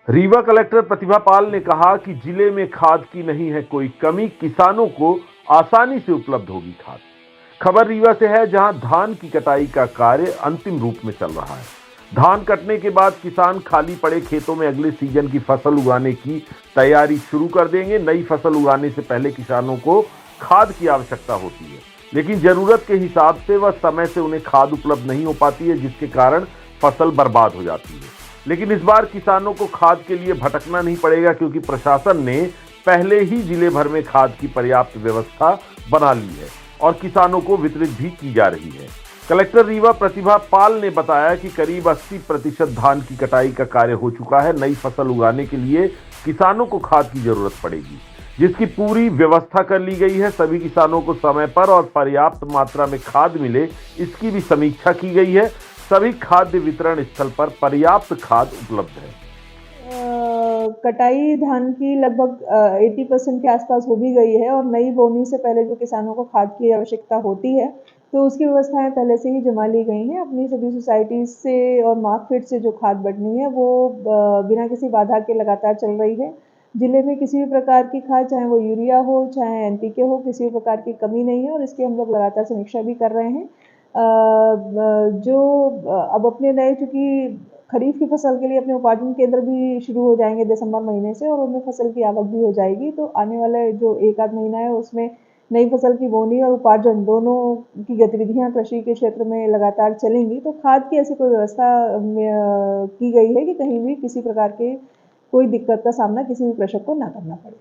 Rewa collector Pratibha Pal ने कहा कि जिले में खाद की नहीं है कोई कमी, किसानों को आसानी से उपलब्ध होगी खाद। खबर रीवा से है, जहां धान की कटाई का कार्य अंतिम रूप में चल रहा है। धान कटने के बाद किसान खाली पड़े खेतों में अगले सीजन की फसल उगाने की तैयारी शुरू कर देंगे। नई फसल उगाने से पहले किसानों को खाद की आवश्यकता होती है, लेकिन जरूरत के हिसाब से व समय से उन्हें खाद उपलब्ध नहीं हो पाती है, जिसके कारण फसल बर्बाद हो जाती है। लेकिन इस बार किसानों को खाद के लिए भटकना नहीं पड़ेगा, क्योंकि प्रशासन ने पहले ही जिले भर में खाद की पर्याप्त व्यवस्था बना ली है और किसानों को वितरित भी की जा रही है। कलेक्टर रीवा प्रतिभा पाल ने बताया कि करीब 80% धान की कटाई का कार्य हो चुका है। नई फसल उगाने के लिए किसानों को खाद की जरूरत पड़ेगी, जिसकी पूरी व्यवस्था कर ली गई है। सभी किसानों को समय पर और पर्याप्त मात्रा में खाद मिले, इसकी भी समीक्षा की गई है। सभी खाद्य वितरण स्थल पर पर्याप्त खाद उपलब्ध है। कटाई धान की लगभग 80% के आसपास हो भी गई है और नई बोनी से पहले जो किसानों को खाद की आवश्यकता होती है, तो उसकी व्यवस्थाएं पहले से ही जमा ली गई हैं। अपनी सभी सोसाइटीज से और मार्कफेड से जो खाद बढ़नी है वो बिना किसी बाधा के लगातार चल रही है। जिले में किसी भी प्रकार की खाद, चाहे वो यूरिया हो चाहे एनपीके हो, किसी भी प्रकार की कमी नहीं है और इसकी हम लोग लगातार समीक्षा भी कर रहे हैं। जो अब अपने नए, चूंकि खरीफ की फसल के लिए अपने उपार्जन केंद्र भी शुरू हो जाएंगे दिसंबर महीने से और उनमें फसल की आवक भी हो जाएगी, तो आने वाले जो एक आध महीना है उसमें नई फसल की बोनी और उपार्जन दोनों की गतिविधियां कृषि के क्षेत्र में लगातार चलेंगी। तो खाद की ऐसी कोई व्यवस्था की गई है कि कहीं भी किसी प्रकार के कोई दिक्कत का सामना किसी भी कृषक को ना करना पड़े।